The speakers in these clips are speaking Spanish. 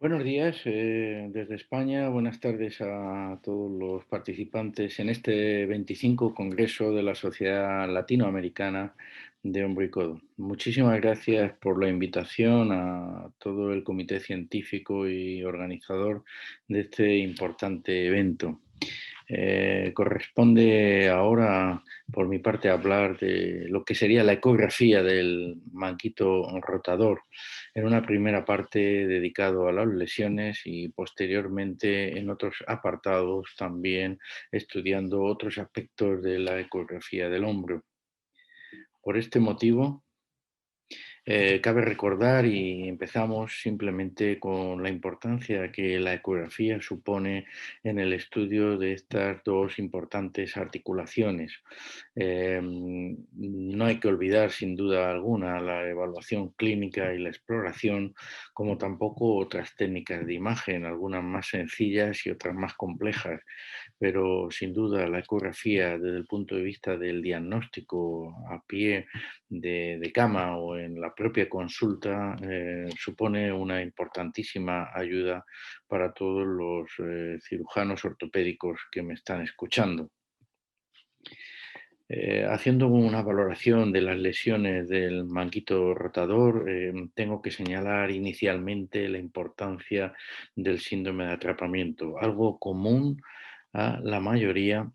Buenos días, desde España. Buenas tardes a todos los participantes en este 25 Congreso de la Sociedad Latinoamericana de Hombro y Codo. Muchísimas gracias por la invitación a todo el comité científico y organizador de este importante evento. Corresponde ahora, por mi parte, hablar de lo que sería la ecografía del manguito rotador, en una primera parte dedicado a las lesiones y posteriormente en otros apartados también estudiando otros aspectos de la ecografía del hombro. Por este motivo, cabe recordar y empezamos simplemente con la importancia que la ecografía supone en el estudio de estas dos importantes articulaciones. No hay que olvidar sin duda alguna la evaluación clínica y la exploración, como tampoco otras técnicas de imagen, algunas más sencillas y otras más complejas, pero sin duda la ecografía desde el punto de vista del diagnóstico a pie de cama o en la propia consulta supone una importantísima ayuda para todos los cirujanos ortopédicos que me están escuchando. Haciendo una valoración de las lesiones del manguito rotador, tengo que señalar inicialmente la importancia del síndrome de atrapamiento, algo común a la mayoría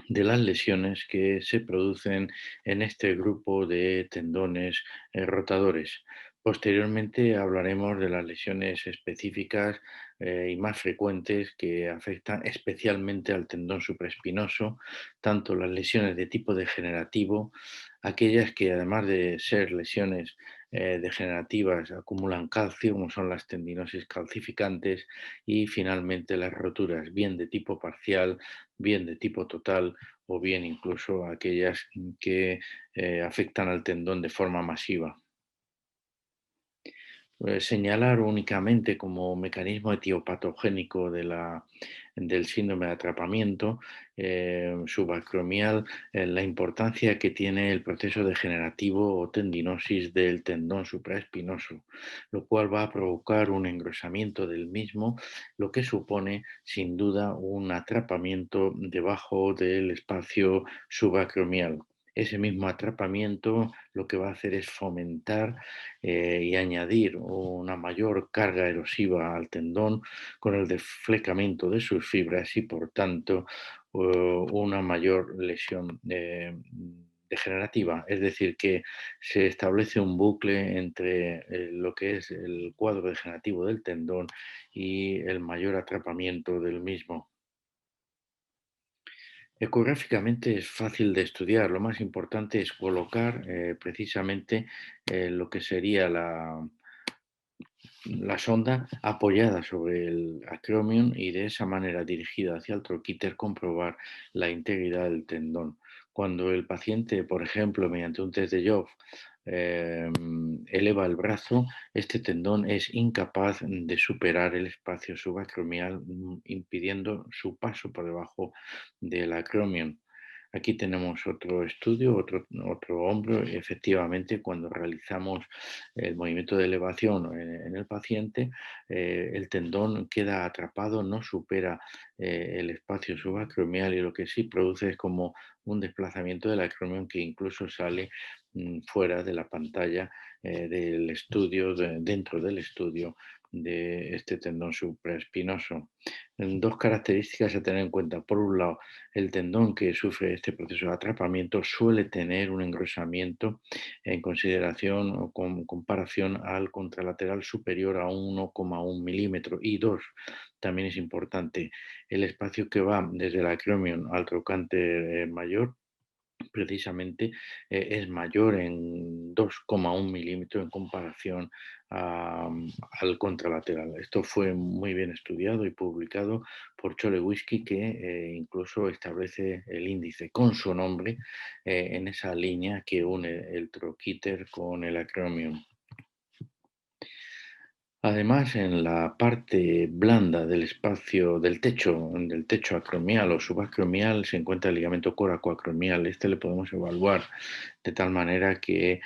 de las lesiones que se producen en este grupo de tendones rotadores. Posteriormente hablaremos de las lesiones específicas y más frecuentes que afectan especialmente al tendón supraespinoso, tanto las lesiones de tipo degenerativo, aquellas que además de ser lesiones degenerativas acumulan calcio, como son las tendinosis calcificantes, y finalmente las roturas, bien de tipo parcial, bien de tipo total o bien incluso aquellas que afectan al tendón de forma masiva. Señalar únicamente como mecanismo etiopatogénico del síndrome de atrapamiento subacromial la importancia que tiene el proceso degenerativo o tendinosis del tendón supraespinoso, lo cual va a provocar un engrosamiento del mismo, lo que supone sin duda un atrapamiento debajo del espacio subacromial. Ese mismo atrapamiento lo que va a hacer es fomentar y añadir una mayor carga erosiva al tendón con el desflecamiento de sus fibras y, por tanto, una mayor lesión degenerativa. Es decir, que se establece un bucle entre lo que es el cuadro degenerativo del tendón y el mayor atrapamiento del mismo. Ecográficamente es fácil de estudiar. Lo más importante es colocar precisamente lo que sería la sonda apoyada sobre el acromion y de esa manera dirigida hacia el troquíter comprobar la integridad del tendón. Cuando el paciente, por ejemplo, mediante un test de Job, eh, eleva el brazo, este tendón es incapaz de superar el espacio subacromial, impidiendo su paso por debajo del acromion. Aquí tenemos otro estudio, otro hombro. Efectivamente, cuando realizamos el movimiento de elevación en el paciente, el tendón queda atrapado, no supera el espacio subacromial y lo que sí produce es como un desplazamiento del acromion que incluso sale fuera de la pantalla del estudio, dentro del estudio de este tendón supraespinoso. Dos características a tener en cuenta. Por un lado, el tendón que sufre este proceso de atrapamiento suele tener un engrosamiento en consideración o con comparación al contralateral superior a 1,1 milímetro. Y dos, también es importante, el espacio que va desde el acromion al trocánter mayor precisamente es mayor en 2,1 milímetros en comparación al contralateral. Esto fue muy bien estudiado y publicado por Cholewski, que incluso establece el índice con su nombre en esa línea que une el troquíter con el acromion. Además, en la parte blanda del espacio del techo acromial o subacromial, se encuentra el ligamento coracoacromial. Este le podemos evaluar de tal manera que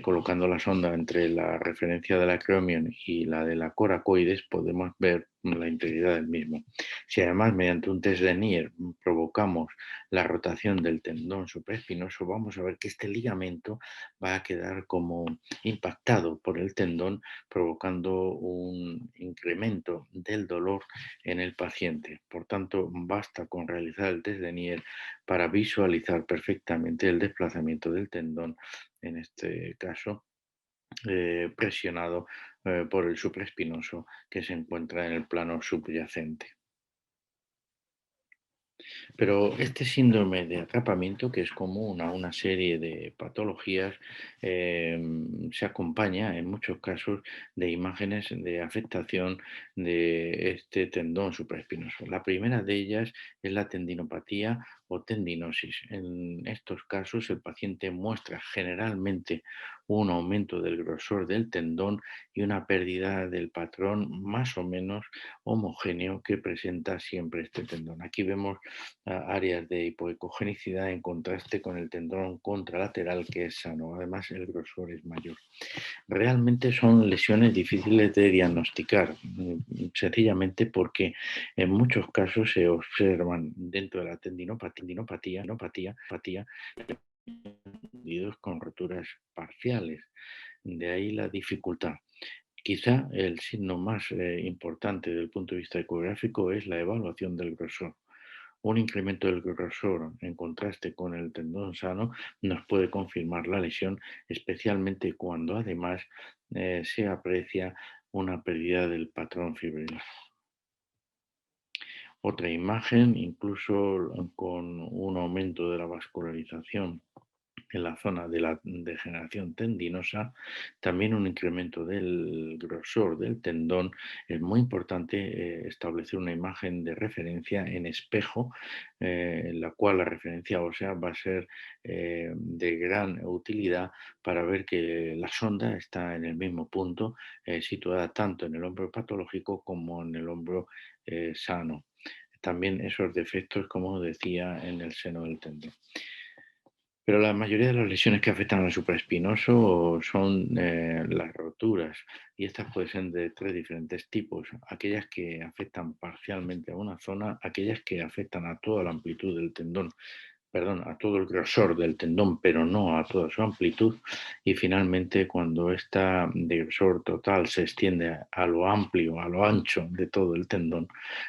colocando la sonda entre la referencia del acromion y la de la coracoides podemos ver la integridad del mismo. Si además mediante un test de Nier provocamos la rotación del tendón supraespinoso, vamos a ver que este ligamento va a quedar como impactado por el tendón, provocando un incremento del dolor en el paciente. Por tanto, basta con realizar el test de Nier para visualizar perfectamente el desplazamiento del tendón, en este caso presionado por el supraespinoso que se encuentra en el plano subyacente. Pero este síndrome de atrapamiento, que es común a una serie de patologías, se acompaña en muchos casos de imágenes de afectación de este tendón supraespinoso. La primera de ellas es la tendinopatía o tendinosis. En estos casos, el paciente muestra generalmente un aumento del grosor del tendón y una pérdida del patrón más o menos homogéneo que presenta siempre este tendón. Aquí vemos áreas de hipoecogenicidad en contraste con el tendón contralateral que es sano. Además, el grosor es mayor. Realmente son lesiones difíciles de diagnosticar, sencillamente porque en muchos casos se observan dentro de la tendinopatía, individuos con roturas parciales. De ahí la dificultad. Quizá el signo más importante desde el punto de vista ecográfico es la evaluación del grosor. Un incremento del grosor en contraste con el tendón sano nos puede confirmar la lesión, especialmente cuando además se aprecia una pérdida del patrón fibrilar. Otra imagen, incluso con un aumento de la vascularización en la zona de la degeneración tendinosa, también un incremento del grosor del tendón. Es muy importante establecer una imagen de referencia en espejo, en la cual la referencia ósea va a ser de gran utilidad para ver que la sonda está en el mismo punto, situada tanto en el hombro patológico como en el hombro sano. También esos defectos, como decía, en el seno del tendón. Pero la mayoría de las lesiones que afectan al supraespinoso son las roturas, y estas pueden ser de tres diferentes tipos: aquellas que afectan parcialmente a una zona, aquellas que afectan a toda la amplitud del tendón, perdón, a todo el grosor del tendón, pero no a toda su amplitud, y finalmente cuando esta de grosor total se extiende a lo amplio, a lo ancho de todo el tendón,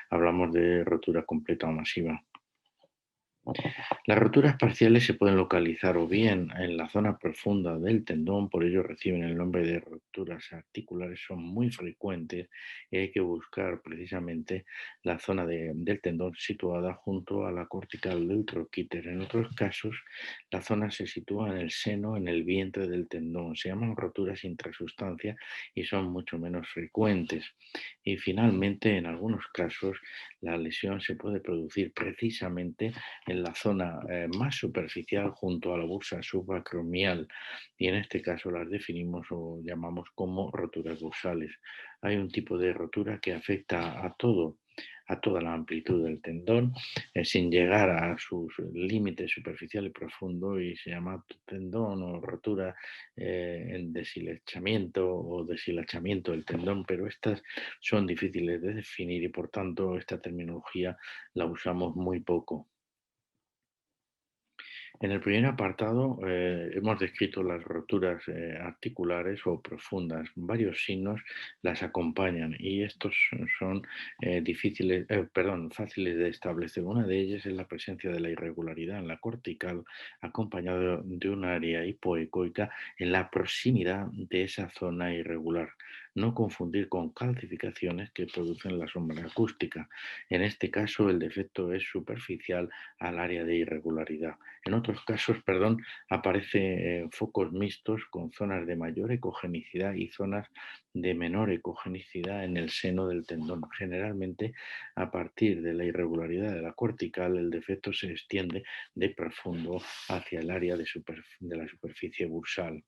hablamos de rotura completa o masiva. Las roturas parciales se pueden localizar o bien en la zona profunda del tendón, por ello reciben el nombre de roturas articulares, son muy frecuentes y hay que buscar precisamente la zona del tendón situada junto a la cortical del troquíter. En otros casos, la zona se sitúa en el seno, en el vientre del tendón. Se llaman roturas intrasustancia y son mucho menos frecuentes. Y finalmente, en algunos casos, la lesión se puede producir precisamente en la zona más superficial junto a la bursa subacromial, y en este caso las definimos o llamamos como roturas bursales. Hay un tipo de rotura que afecta a toda la amplitud del tendón, sin llegar a sus límites superficial y profundo, y se llama tendón o rotura en deshilachamiento o deshilachamiento del tendón, pero estas son difíciles de definir y por tanto esta terminología la usamos muy poco. En el primer apartado hemos descrito las roturas articulares o profundas. Varios signos las acompañan y estos son fáciles de establecer. Una de ellas es la presencia de la irregularidad en la cortical, acompañado de un área hipoecoica en la proximidad de esa zona irregular. No confundir con calcificaciones que producen la sombra acústica. En este caso, el defecto es superficial al área de irregularidad. En otros casos, aparece focos mixtos con zonas de mayor ecogenicidad y zonas de menor ecogenicidad en el seno del tendón. Generalmente, a partir de la irregularidad de la cortical, el defecto se extiende de profundo hacia el área de la superficie bursal.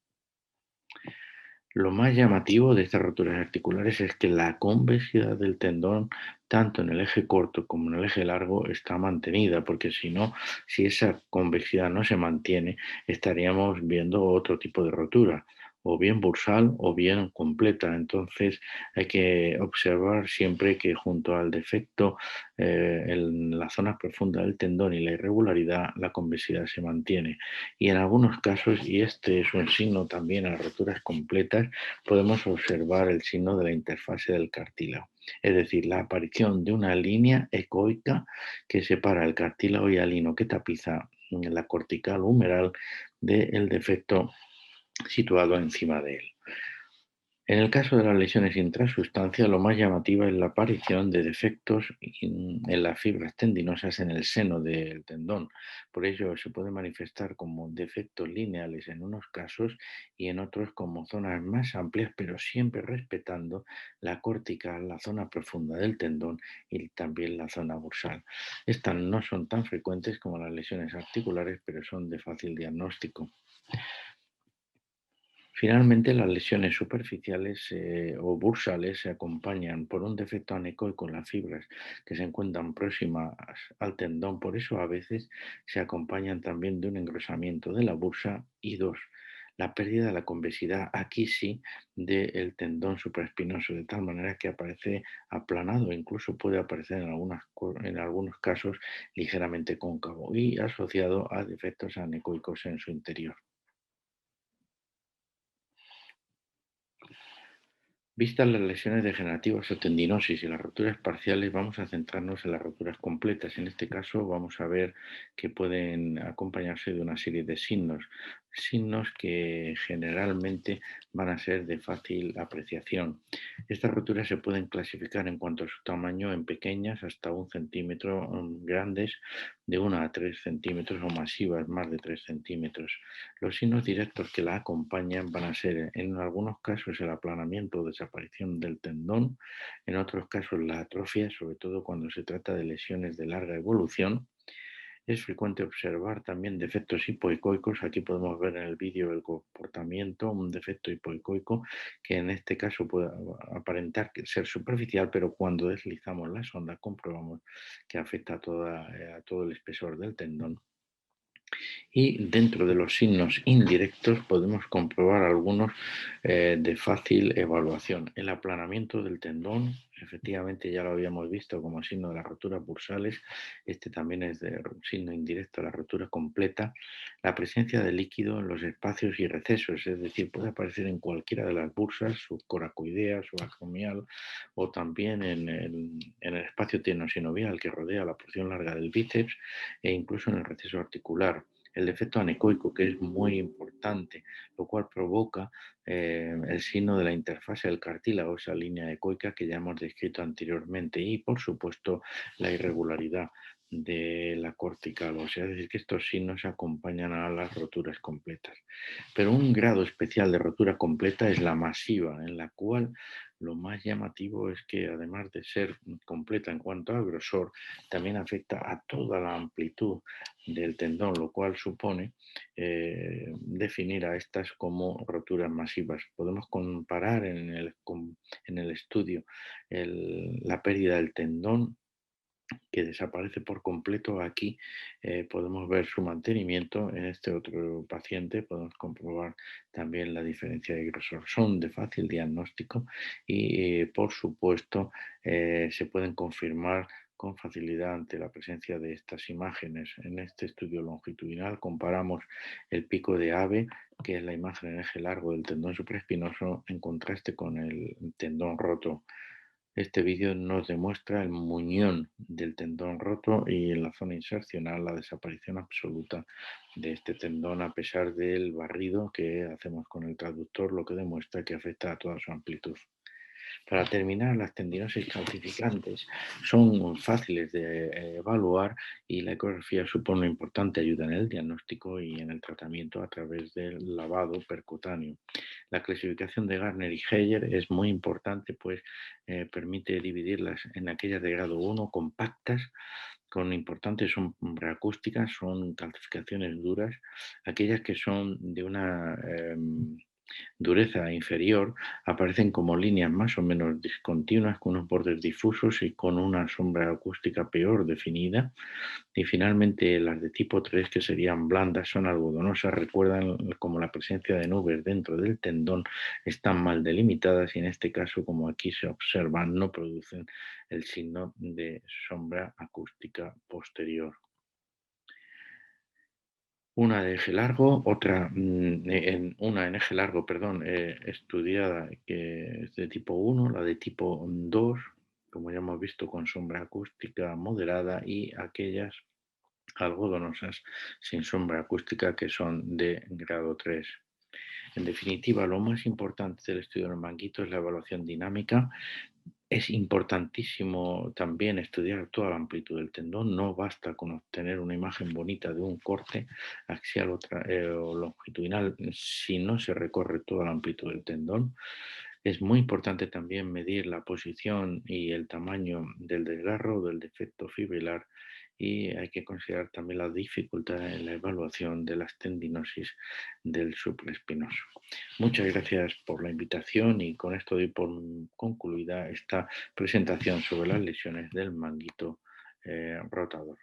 Lo más llamativo de estas roturas articulares es que la convexidad del tendón, tanto en el eje corto como en el eje largo, está mantenida, porque si no, si esa convexidad no se mantiene, estaríamos viendo otro tipo de rotura, o bien bursal o bien completa. Entonces, hay que observar siempre que junto al defecto en la zona profunda del tendón y la irregularidad, la convexidad se mantiene. Y en algunos casos, y este es un signo también a roturas completas, podemos observar el signo de la interfase del cartílago, es decir, la aparición de una línea ecoica que separa el cartílago hialino que tapiza la cortical humeral del defecto situado encima de él. En el caso de las lesiones intrasustancia, lo más llamativa es la aparición de defectos en las fibras tendinosas en el seno del tendón. Por ello, se puede manifestar como defectos lineales en unos casos y en otros como zonas más amplias, pero siempre respetando la cortical, la zona profunda del tendón y también la zona bursal. Estas no son tan frecuentes como las lesiones articulares, pero son de fácil diagnóstico. Finalmente, las lesiones superficiales o bursales se acompañan por un defecto anecoico en las fibras que se encuentran próximas al tendón. Por eso a veces se acompañan también de un engrosamiento de la bursa y dos, la pérdida de la convexidad, aquí sí, del tendón supraespinoso, de tal manera que aparece aplanado, incluso puede aparecer en algunos casos ligeramente cóncavo y asociado a defectos anecoicos en su interior. Vistas las lesiones degenerativas o tendinosis y las roturas parciales, vamos a centrarnos en las roturas completas. En este caso, vamos a ver que pueden acompañarse de una serie de signos que generalmente van a ser de fácil apreciación. Estas roturas se pueden clasificar en cuanto a su tamaño en pequeñas hasta 1 centímetro, grandes de 1 a 3 centímetros o masivas más de 3 centímetros. Los signos directos que la acompañan van a ser, en algunos casos, el aplanamiento o desaparición del tendón, en otros casos la atrofia, sobre todo cuando se trata de lesiones de larga evolución. Es frecuente observar también defectos hipoecoicos. Aquí podemos ver en el vídeo el comportamiento, un defecto hipoecoico que en este caso puede aparentar ser superficial, pero cuando deslizamos la sonda comprobamos que afecta a todo el espesor del tendón. Y dentro de los signos indirectos podemos comprobar algunos de fácil evaluación. El aplanamiento del tendón, efectivamente ya lo habíamos visto como signo de las roturas bursales, este también es de signo indirecto de la rotura completa. La presencia de líquido en los espacios y recesos, es decir, puede aparecer en cualquiera de las bursas, subcoracoidea, subacromial o también en el espacio tenosynovial que rodea la porción larga del bíceps e incluso en el receso articular. El defecto anecoico, que es muy importante, lo cual provoca el signo de la interfase del cartílago, esa línea ecoica que ya hemos descrito anteriormente, y por supuesto la irregularidad de la cortical, o sea, es decir, que estos signos acompañan a las roturas completas. Pero un grado especial de rotura completa es la masiva, en la cual lo más llamativo es que además de ser completa en cuanto al grosor, también afecta a toda la amplitud del tendón, lo cual supone definir a estas como roturas masivas. Podemos comparar en el estudio la pérdida del tendón que desaparece por completo. Aquí podemos ver su mantenimiento. En este otro paciente podemos comprobar también la diferencia de grosor. Son de fácil diagnóstico y, por supuesto, se pueden confirmar con facilidad ante la presencia de estas imágenes. En este estudio longitudinal comparamos el pico de ave, que es la imagen en eje largo del tendón supraespinoso, en contraste con el tendón roto. Este vídeo nos demuestra el muñón del tendón roto y en la zona insercional la desaparición absoluta de este tendón a pesar del barrido que hacemos con el traductor, lo que demuestra que afecta a toda su amplitud. Para terminar, las tendinosis calcificantes son fáciles de evaluar y la ecografía supone una importante ayuda en el diagnóstico y en el tratamiento a través del lavado percutáneo. La clasificación de Garner y Heyer es muy importante, pues permite dividirlas en aquellas de grado 1 compactas, con importantes sombra acústicas, son calcificaciones duras, aquellas que son de una Dureza inferior aparecen como líneas más o menos discontinuas con unos bordes difusos y con una sombra acústica peor definida. Y finalmente las de tipo 3 que serían blandas, son algodonosas, recuerdan como la presencia de nubes dentro del tendón, están mal delimitadas y en este caso, como aquí se observa, no producen el signo de sombra acústica posterior. Una de eje largo, otra, una en eje largo, perdón, estudiada, que es de tipo 1, la de tipo 2, como ya hemos visto, con sombra acústica moderada, y aquellas algodonosas sin sombra acústica que son de grado 3. En definitiva, lo más importante del estudio del manguito es la evaluación dinámica. Es importantísimo también estudiar toda la amplitud del tendón. No basta con obtener una imagen bonita de un corte axial o longitudinal si no se recorre toda la amplitud del tendón. Es muy importante también medir la posición y el tamaño del desgarro o del defecto fibrilar, y hay que considerar también la dificultad en la evaluación de las tendinosis del supraespinoso. Muchas gracias por la invitación, y con esto doy por concluida esta presentación sobre las lesiones del manguito rotador.